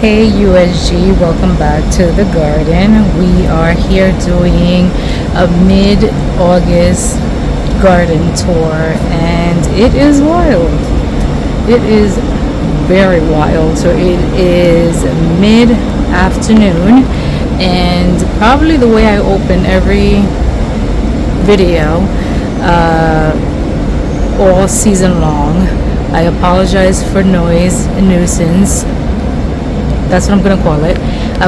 Hey USG, welcome back to the garden. We are here doing a mid-August garden tour and it is wild. It is very wild. So it is mid-afternoon and probably the way I open every video all season long. I apologize for noise and nuisance. That's what I'm gonna call it.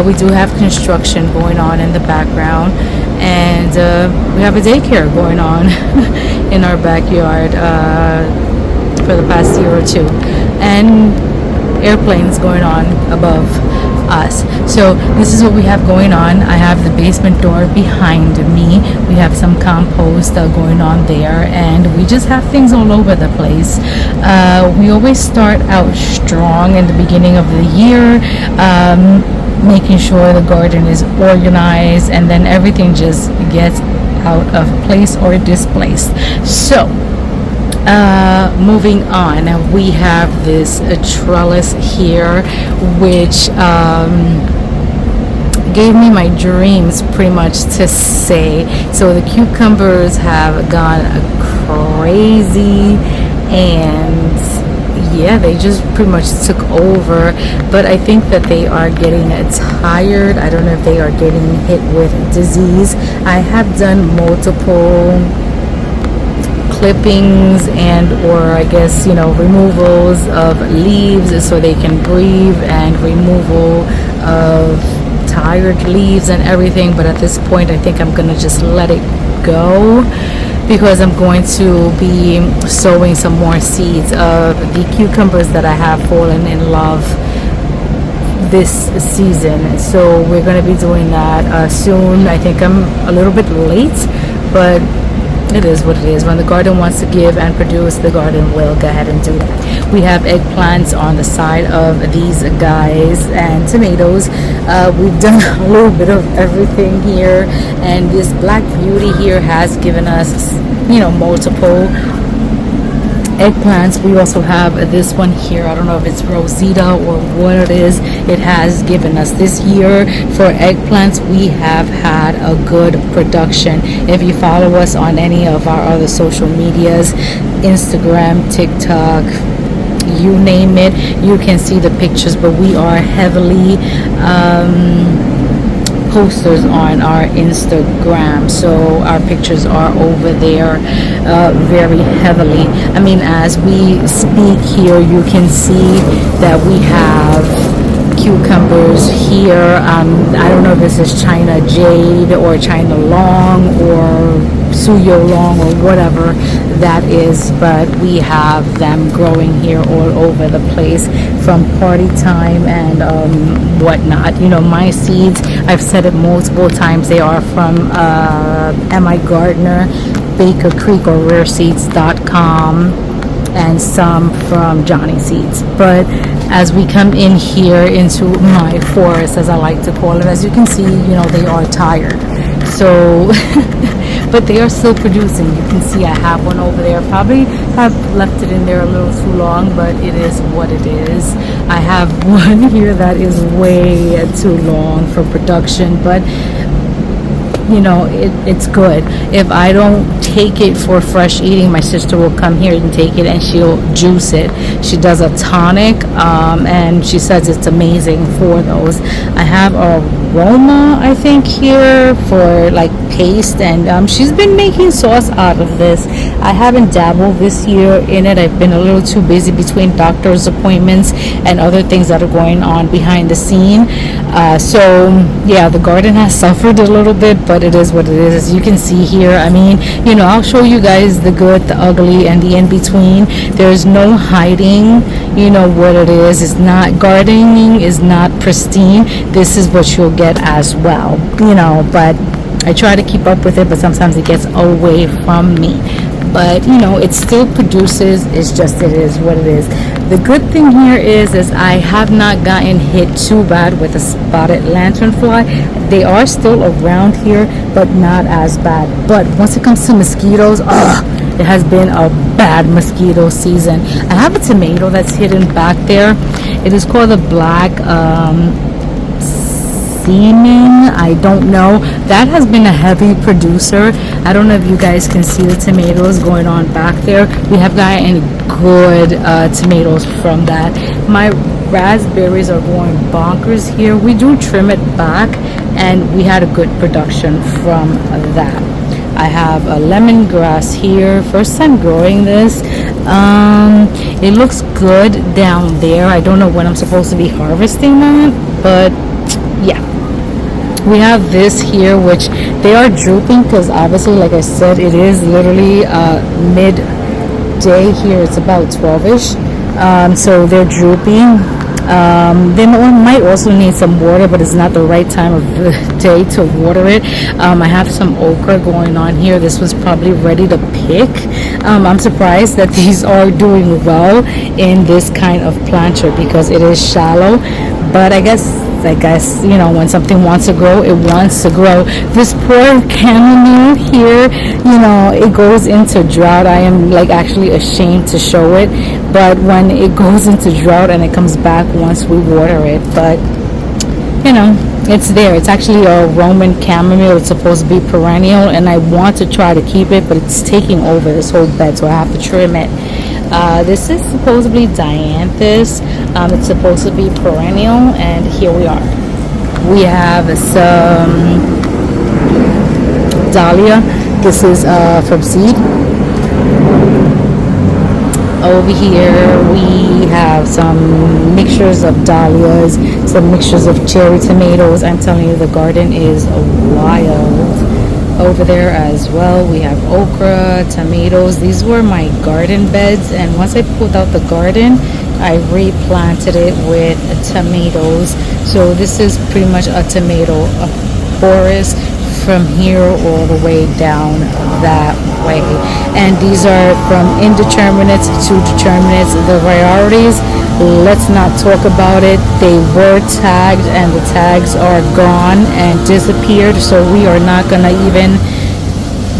We do have construction going on in the background, and we have a daycare going on in our backyard for the past year or two, and airplanes going on above us. So this is what we have going on. I have the basement door behind me. We have some compost going on there, and we just have things all over the place. We always start out strong in the beginning of the year, making sure the garden is organized, and then everything just gets out of place or displaced. So moving on, we have this trellis here, which gave me my dreams pretty much to say. So the cucumbers have gone crazy, and yeah, they just pretty much took over. But I think that they are getting tired. I don't know if they are getting hit with disease. I have done multiple clippings and or I guess removals of leaves so they can breathe, and removal of tired leaves and everything. But at this point I think I'm gonna just let it go, because I'm going to be sowing some more seeds of the cucumbers that I have fallen in love this season. So we're going to be doing that soon. I think I'm a little bit late, but it is what it is. When the garden wants to give and produce, the garden will go ahead and do that. We have eggplants on the side of these guys and tomatoes. We've done a little bit of everything here, and this black beauty here has given us multiple eggplants. We also have this one here. I don't know if it's Rosita or what it is. It has given us this year for eggplants. We have had a good production. If you follow us on any of our other social medias, Instagram, TikTok, you name it, you can see the pictures. But we are heavily posters on our Instagram, so our pictures are over there very heavily. I mean, as we speak here, you can see that we have cucumbers here. I don't know if this is China Jade or China Long or Suyo Long or whatever that is, but we have them growing here all over the place from party time and whatnot. My seeds, I've said it multiple times, they are from M.I. Gardner, Baker Creek or rareseeds.com, and some from Johnny Seeds. But as we come in here into my forest, as I like to call it, as you can see, they are tired. So but they are still producing. You can see I have one over there. Probably have left it in there a little too long, but it is what it is. I have one here that is way too long for production, but it's good. If I don't take it for fresh eating, my sister will come here and take it and she'll juice it. She does a tonic, and she says it's amazing for those. I have aroma, I think, here for like paste, and she's been making sauce out of this. I haven't dabbled this year in it. I've been a little too busy between doctor's appointments and other things that are going on behind the scene. So yeah, the garden has suffered a little bit, but it is what it is. As you can see here, I mean, I'll show you guys the good, the ugly, and the in-between. There's no hiding, what it is. It's not, gardening is not pristine. This is what you'll get as well, but I try to keep up with it, but sometimes it gets away from me. But it still produces. It's just, it is what it is. The good thing here is I have not gotten hit too bad with a spotted lanternfly. They are still around here, but not as bad. But once it comes to mosquitoes, it has been a bad mosquito season. I have a tomato that's hidden back there. It is called the black semen. I don't know. That has been a heavy producer. I don't know if you guys can see the tomatoes going on back there. We have gotten good tomatoes from that. My raspberries are going bonkers here. We do trim it back, and we had a good production from that. I have a lemongrass here. First time growing this. It looks good down there. I don't know when I'm supposed to be harvesting that, but yeah. We have this here, which they are drooping because obviously, like I said, it is literally midday here. It's about 12ish, so they're drooping. They might also need some water, but it's not the right time of the day to water it. I have some okra going on here. This was probably ready to pick. I'm surprised that these are doing well in this kind of planter because it is shallow, but I guess, you know, when something wants to grow, it wants to grow. This poor chamomile here, you know, it goes into drought. I am like actually ashamed to show it, but when it goes into drought and it comes back once we water it, but you know, it's there. It's actually a Roman chamomile. It's supposed to be perennial, and I want to try to keep it, but it's taking over this whole bed, so I have to trim it. This is supposedly dianthus. It's supposed to be perennial, and here we are. We have some dahlia. This is from seed. Over here we have some mixtures of dahlias, some mixtures of cherry tomatoes. I'm telling you, the garden is wild. Over there as well we have okra, tomatoes. These were my garden beds, and once I pulled out the garden, I replanted it with tomatoes. So this is pretty much a tomato forest from here all the way down that way. And these are from indeterminates to determinates. The varieties, let's not talk about it. They were tagged and the tags are gone and disappeared, so we are not gonna even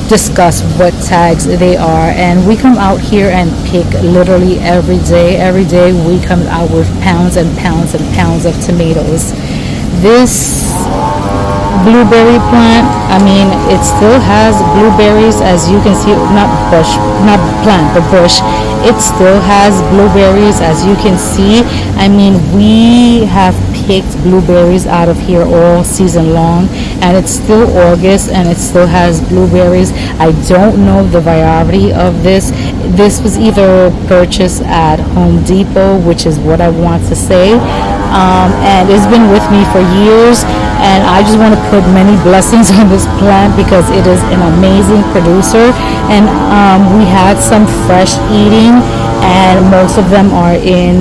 discuss what tags they are. And we come out here and pick literally every day we come out with pounds and pounds and pounds of tomatoes. This blueberry plant, I mean, it still has blueberries, as you can see. Not plant, but bush. It still has blueberries, as you can see. I mean, we have picked blueberries out of here all season long, and it's still August and it still has blueberries. I don't know the variety of this. This was either purchased at Home Depot, which is what I want to say, and it's been with me for years, and I just want to put many blessings on this plant because it is an amazing producer. And we had some fresh eating, and most of them are in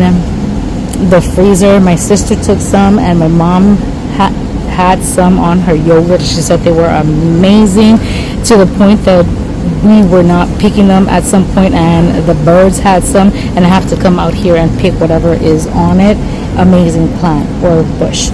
the freezer. My sister took some, and my mom had some on her yogurt. She said they were amazing, to the point that we were not picking them at some point, and the birds had some, and I have to come out here and pick whatever is on it. Amazing plant or bush.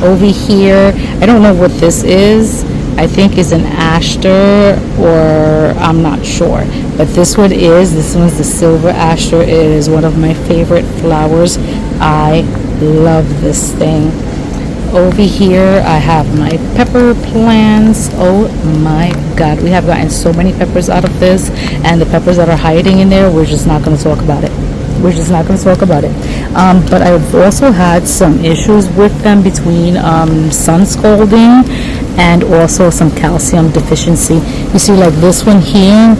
Over here, I don't know what this is. I think is an aster, or I'm not sure, but this one is. This one's the silver aster. It is one of my favorite flowers. I love this thing. Over here I have my pepper plants. Oh my god, we have gotten so many peppers out of this, and the peppers that are hiding in there, we're just not going to talk about it. But I've also had some issues with them between sun scalding and also some calcium deficiency. You see, like this one here,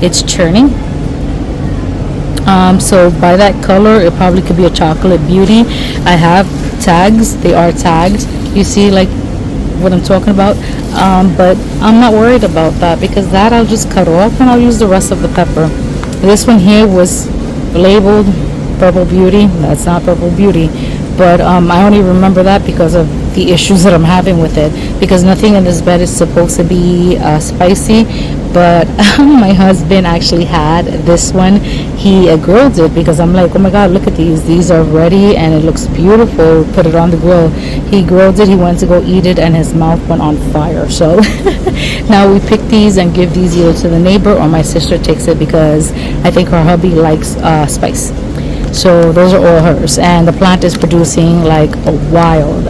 it's churning. So by that color, it probably could be a chocolate beauty. I have tags. They are tagged. You see, like what I'm talking about. But I'm not worried about that, because that I'll just cut off and I'll use the rest of the pepper. This one here was labeled Purple Beauty. That's not Purple Beauty, but I only remember that because of the issues that I'm having with it, because nothing in this bed is supposed to be spicy. But my husband actually had this one. He grilled it, because I'm like, oh my god, look at these are ready and it looks beautiful. Put it on the grill. He grilled it. He went to go eat it and his mouth went on fire. So now we pick these and give these either to the neighbor, or my sister takes it because I think her hubby likes spice. So those are all hers, and the plant is producing like a wild.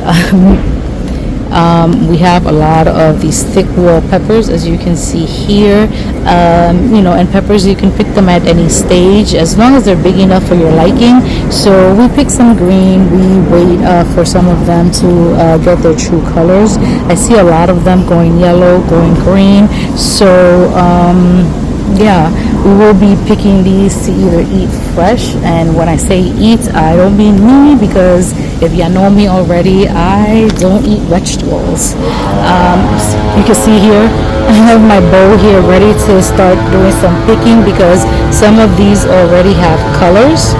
We have a lot of these thick wall peppers, as you can see here. And peppers, you can pick them at any stage as long as they're big enough for your liking. So we pick some green. We wait for some of them to get their true colors. I see a lot of them going yellow, going green. So yeah, we will be picking these to either eat fresh, and when I say eat, I don't mean me, because if you know me already, I don't eat vegetables. You can see here I have my bowl here ready to start doing some picking, because some of these already have colors.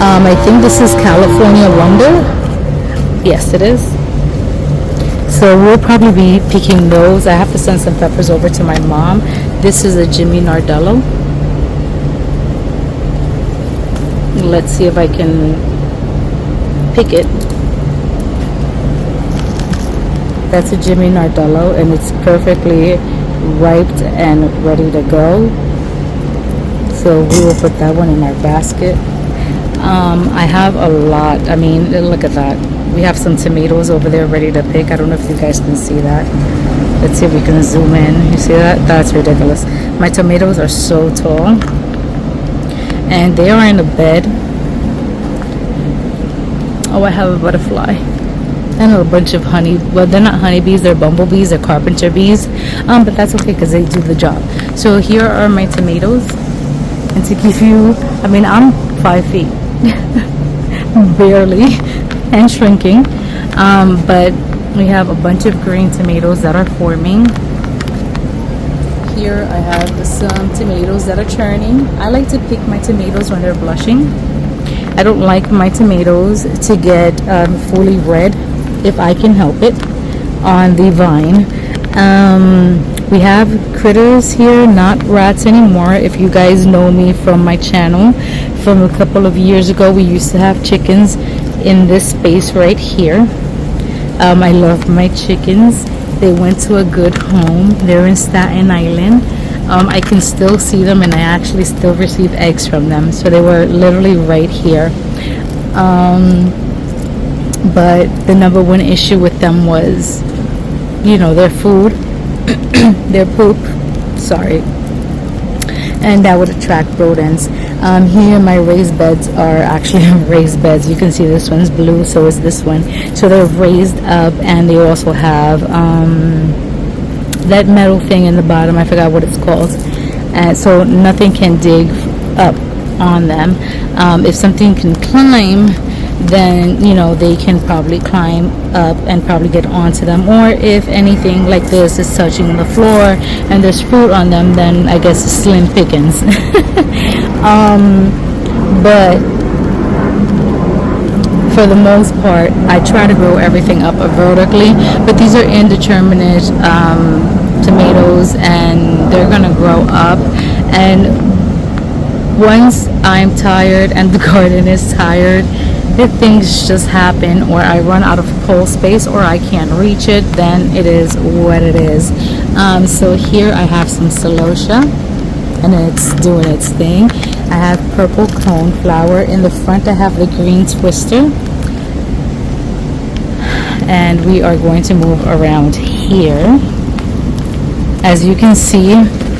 I think this is California Wonder. Yes, it is. So we'll probably be picking those. I have to send some peppers over to my mom. This is a Jimmy Nardello. Let's see if I can pick it. That's a Jimmy Nardello, and it's perfectly ripe and ready to go. So we will put that one in our basket. I have a lot. I mean, look at that. We have some tomatoes over there ready to pick. I don't know if you guys can see that. Let's see if we can zoom in. You see that? That's ridiculous. My tomatoes are so tall, and they are in a bed. Oh, I have a butterfly and a bunch of honey. Well, they're not honeybees, they're bumblebees, they're carpenter bees, but that's okay because they do the job. So here are my tomatoes, and to give you, I mean, I'm 5 feet barely, and shrinking, but we have a bunch of green tomatoes that are forming. Here I have some tomatoes that are turning. I like to pick my tomatoes when they're blushing. I don't like my tomatoes to get fully red, if I can help it, on the vine. We have critters here, not rats anymore. If you guys know me from my channel from a couple of years ago, we used to have chickens in this space right here. I love my chickens. They went to a good home. They're in Staten Island. I can still see them, and I actually still receive eggs from them. So they were literally right here. But the number one issue with them was, their food, their poop, sorry, and that would attract rodents. Here my raised beds are actually raised beds. You can see this one's blue, so is this one. So they're raised up, and they also have that metal thing in the bottom. I forgot what it's called. And so nothing can dig up on them. If something can climb, then they can probably climb up and probably get onto them. Or if anything like this is touching the floor and there's fruit on them, then I guess it's slim pickings. But for the most part, I try to grow everything up vertically, but these are indeterminate tomatoes, and they're gonna grow up. And once I'm tired and the garden is tired, if things just happen, or I run out of pole space, or I can't reach it, then it is what it is. So here I have some celosia, and it's doing its thing. I have purple coneflower. In the front I have the green twister, and we are going to move around here. As you can see,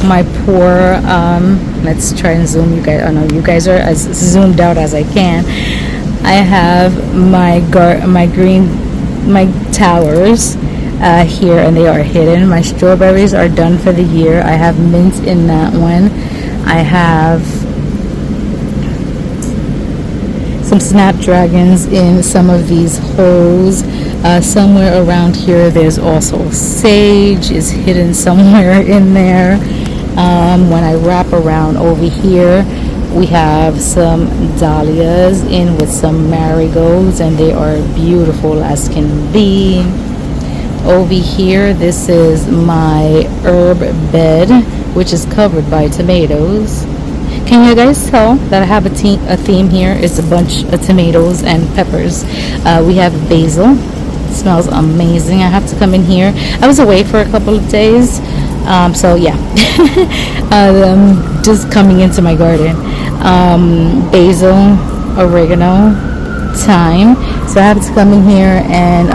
my poor let's try and zoom. You guys, I know you guys are as zoomed out as I can. I have my towers here, and they are hidden. My strawberries are done for the year. I have mint in that one. I have some snapdragons in some of these holes. Somewhere around here there's also sage is hidden somewhere in there. When I wrap around over here, we have some dahlias in with some marigolds, and they are beautiful as can be. Over here, this is my herb bed, which is covered by tomatoes. Can you guys tell that I have a theme here? It's a bunch of tomatoes and peppers. We have basil. It smells amazing. I have to come in here. I was away for a couple of days, so yeah. Just coming into my garden. basil, oregano, thyme. So I have to come in here and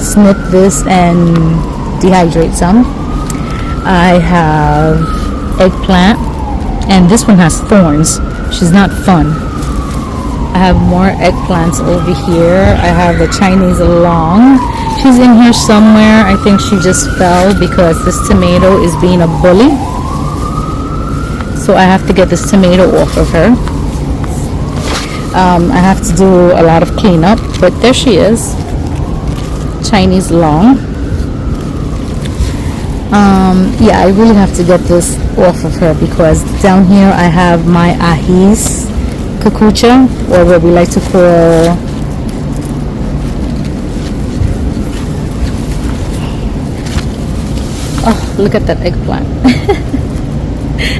snip this and dehydrate some. I have eggplant, and this one has thorns. She's not fun. I have more eggplants over here. I have the Chinese long. She's in here somewhere. I think she just fell because this tomato is being a bully. So I have to get this tomato off of her. I have to do a lot of cleanup, but there she is. Chinese long. Yeah, I really have to get this off of her because down here I have my ahis kakucha, or what we like to call oh, look at that eggplant.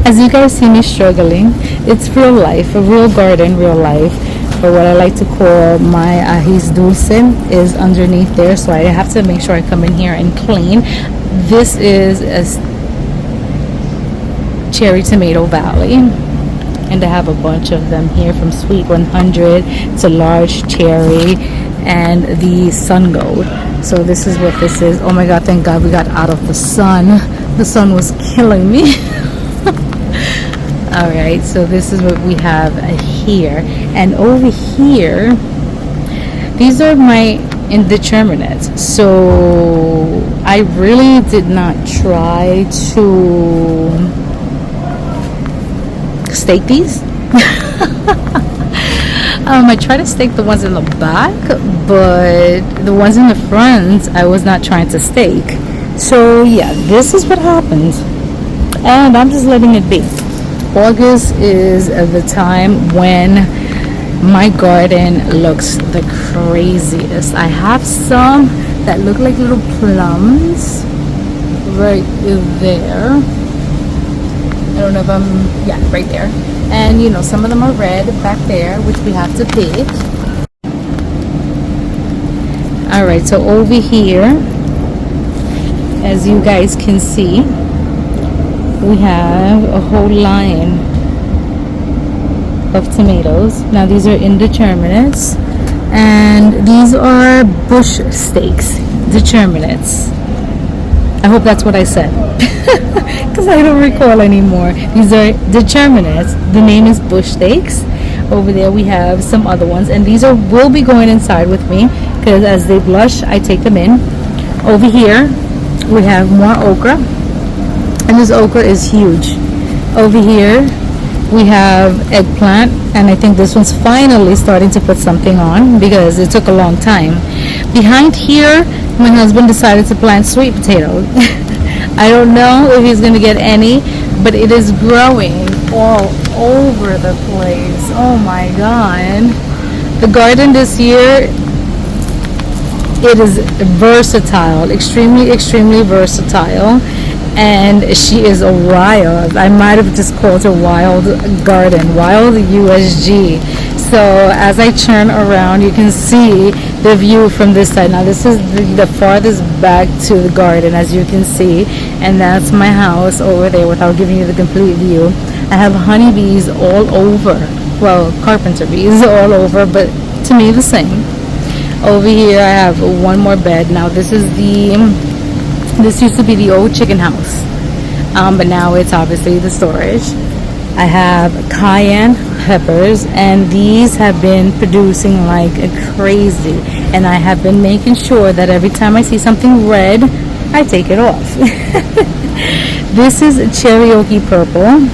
As you guys see me struggling, it's real life, a real garden, real life. But what I like to call my ahis dulce is underneath there, so I have to make sure I come in here and clean. This is a cherry tomato valley, and I have a bunch of them here from sweet 100 to large cherry and the sun gold. So this is what this is. Oh my god, thank god we got out of the sun. The sun was killing me. All right, so this is what we have here, and over here these are my indeterminates. So I really did not try to stake these. I tried to stake the ones in the back, but the ones in the front I was not trying to stake. So yeah, this is what happens, and I'm just letting it be. August is the time when my garden looks the craziest. I have some that look like little plums right there. I don't know if I'm, yeah, right there. And you know, some of them are red back there, which we have to pick. All right, so over here, as you guys can see, we have a whole line of tomatoes. Now these are indeterminates, and these are bush steaks, determinates. I hope that's what I said, because I don't recall anymore. These are determinates. The name is bush steaks. Over there we have some other ones, and these are will be going inside with me because as they blush I take them in. Over here we have more okra, and this okra is huge. Over here we have eggplant, and I think this one's finally starting to put something on because it took a long time. Behind here my husband decided to plant sweet potatoes. I don't know if he's going to get any, but it is growing all over the place. Oh my god. The garden this year, it is versatile, extremely versatile, and she is a wild. I might have just called her wild garden, wild USG. So as I turn around, you can see the view from this side. Now this is the farthest back to the garden, as you can see, and that's my house over there without giving you the complete view. I have honeybees all over, well, carpenter bees all over, but to me the same. Over here I have one more bed. Now this used to be the old chicken house, but now it's obviously the storage. I have cayenne peppers, and these have been producing like crazy, and I have been making sure that every time I see something red I take it off. This is cherokee purple,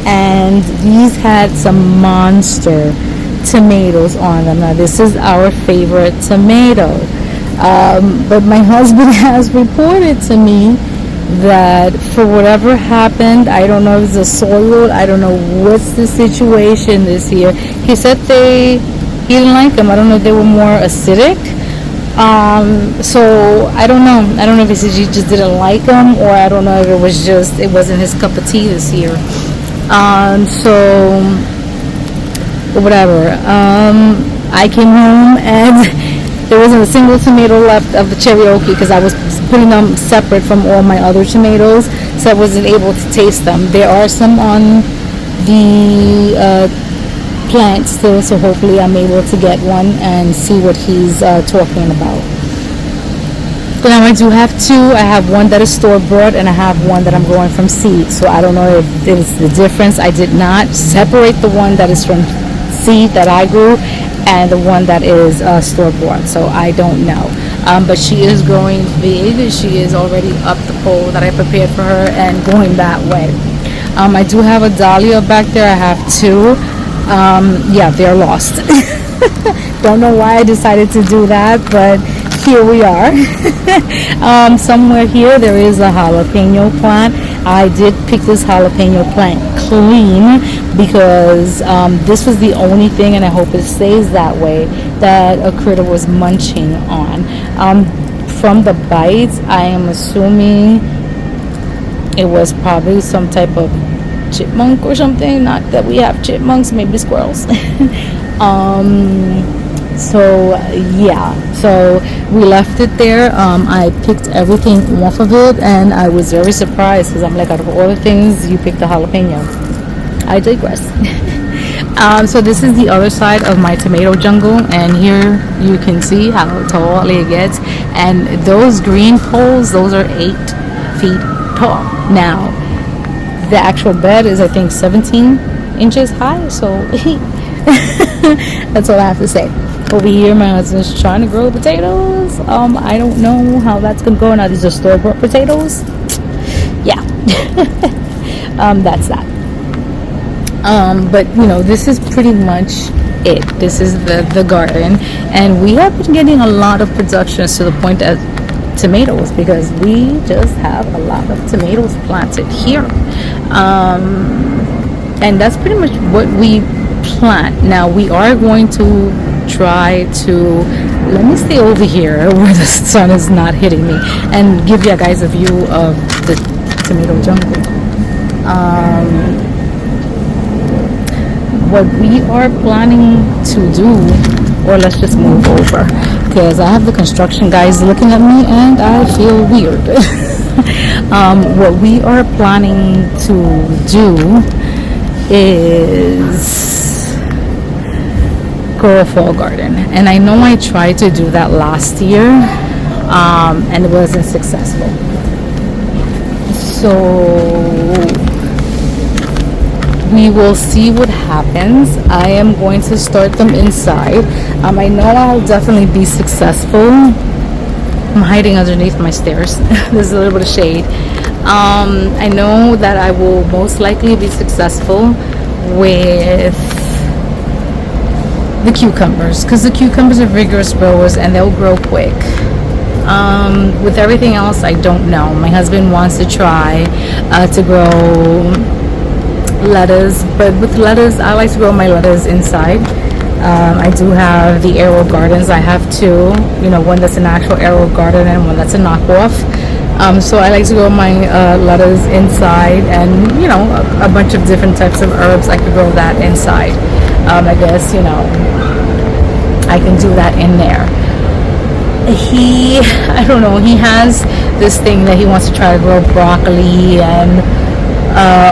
and these had some monster tomatoes on them. Now this is our favorite tomato, but my husband has reported to me that for whatever happened, I don't know if it's the soil, I don't know what's the situation this year. He said he didn't like them. I don't know if they were more acidic. So I don't know if he said he just didn't like them, or I don't know if it wasn't his cup of tea this year. So whatever. I came home and there wasn't a single tomato left of the cherokee because I was putting them separate from all my other tomatoes, so I wasn't able to taste them. There are some on the plant still, so hopefully I'm able to get one and see what he's talking about. But now I do have two. I have one that is store bought and I have one that I'm growing from seed. So I don't know if it's the difference. I did not separate the one that is from seed that I grew and the one that is store bought. So I don't know. But she is growing big. She is already up the pole that I prepared for her and going that way. I do have a dahlia back there. I have two. Yeah, they're lost. Don't know why I decided to do that, but here we are. Somewhere here there is a jalapeno plant. I did pick this jalapeno plant clean because this was the only thing, and I hope it stays that way, that a critter was munching on. From the bites, I am assuming it was probably some type of chipmunk or something. Not that we have chipmunks, maybe squirrels. So yeah, so we left it there. I picked everything off of it and I was very surprised because I'm like, out of all the things, you picked the jalapeno. I digress. So this is the other side of my tomato jungle, and here you can see how tall it gets, and those green poles, those are 8 feet tall. Now the actual bed is, I think, 17 inches high, so that's all I have to say. Over here, my husband's trying to grow potatoes. I don't know how that's gonna go. Now these are store-bought potatoes. Yeah. That's that. But you know, this is pretty much it. This is the garden, and we have been getting a lot of productions to the point that tomatoes, because we just have a lot of tomatoes planted here. And that's pretty much what we plant. Now we are going to try to, let me stay over here where the sun is not hitting me and give you guys a view of the tomato jungle. What we are planning to do, or let's just move over because I have the construction guys looking at me and I feel weird. What we are planning to do is grow a fall garden, and I know I tried to do that last year and it wasn't successful. So we will see what happens. I am going to start them inside. I know I'll definitely be successful. I'm hiding underneath my stairs. There's a little bit of shade. I know that I will most likely be successful with the cucumbers, because the cucumbers are vigorous growers and they'll grow quick. With everything else, I don't know. My husband wants to try to grow lettuce, but with lettuce, I like to grow my lettuce inside. I do have the arrow gardens. I have two, you know, one that's an actual arrow garden and one that's a knockoff. So I like to grow my lettuce inside, and you know, a bunch of different types of herbs. I could grow that inside. I guess, you know, I can do that in there. I don't know, he has this thing that he wants to try to grow broccoli and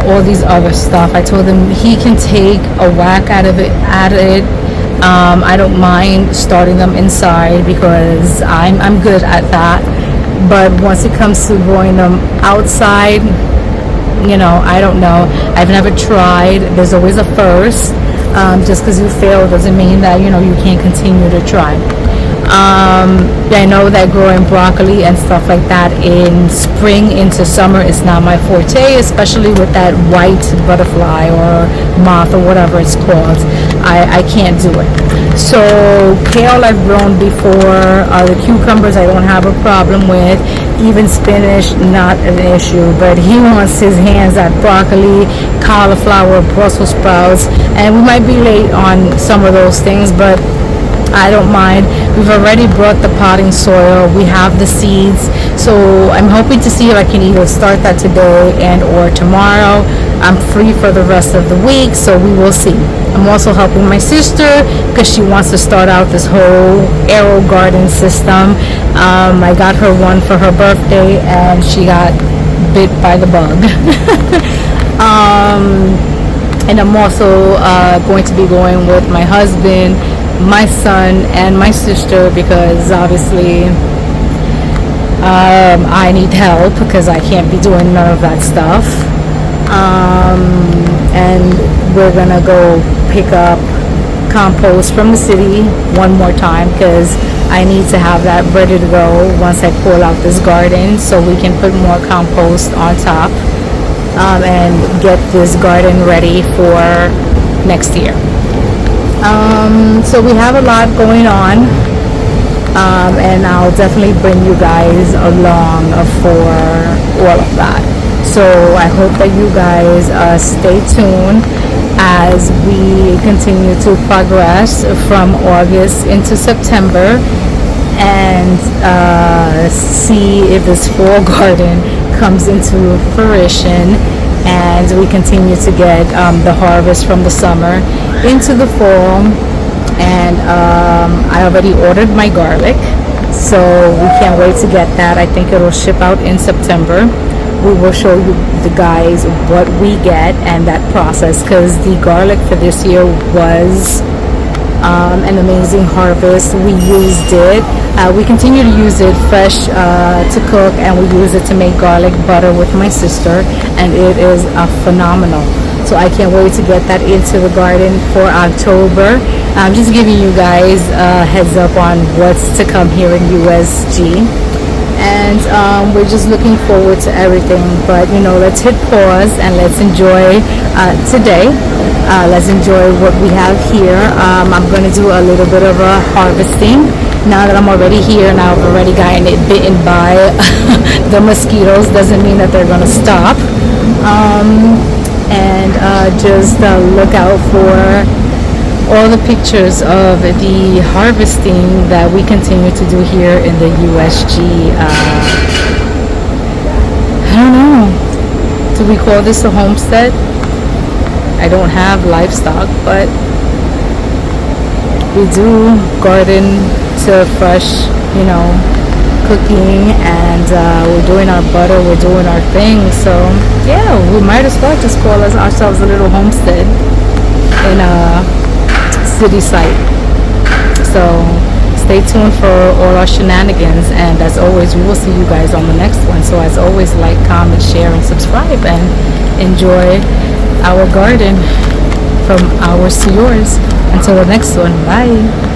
all these other stuff. I told him he can take a whack at it. I don't mind starting them inside because I'm good at that. But once it comes to growing them outside, you know, I don't know. I've never tried. There's always a first. Just because you fail doesn't mean that, you know, you can't continue to try. I know that growing broccoli and stuff like that in spring into summer is not my forte, especially with that white butterfly or moth or whatever it's called. I can't do it. So kale I've grown before. The cucumbers I don't have a problem with. Even spinach, not an issue. But he wants his hands at broccoli, cauliflower, Brussels sprouts, and we might be late on some of those things, but I don't mind. We've already brought the potting soil. We have the seeds. So I'm hoping to see if I can either start that today and or tomorrow. I'm free for the rest of the week, so we will see. I'm also helping my sister because she wants to start out this whole arrow garden system. I got her one for her birthday and she got bit by the bug. And I'm also going to be going with my husband, my son, and my sister, because obviously I need help because I can't be doing none of that stuff. And we're gonna go pick up compost from the city one more time, because I need to have that ready to go once I pull out this garden, so we can put more compost on top, and get this garden ready for next year. So we have a lot going on, and I'll definitely bring you guys along for all of that. So I hope that you guys stay tuned as we continue to progress from August into September, and see if this fall garden comes into fruition, and we continue to get the harvest from the summer into the fall. And I already ordered my garlic, so we can't wait to get that. I think it'll ship out in September. We will show you the guys what we get and that process, because the garlic for this year was an amazing harvest. We used it, we continue to use it fresh to cook, and we use it to make garlic butter with my sister, and it is phenomenal. So I can't wait to get that into the garden for October. I'm just giving you guys a heads up on what's to come here in USG. And we're just looking forward to everything. But let's hit pause and let's enjoy today. Let's enjoy what we have here. I'm going to do a little bit of a harvesting now that I'm already here, and I've already gotten it bitten by the mosquitoes. Doesn't mean that they're going to stop. And just look out for all the pictures of the harvesting that we continue to do here in the USG. I don't know, do we call this a homestead? I don't have livestock, but we do garden to fresh, cooking, and we're doing our butter, we're doing our thing. So yeah, we might as well just call ourselves a little homestead in a city site. So stay tuned for all our shenanigans, and as always, we will see you guys on the next one. So as always, like, comment, share, and subscribe, and enjoy our garden from ours to yours. Until the next one, bye.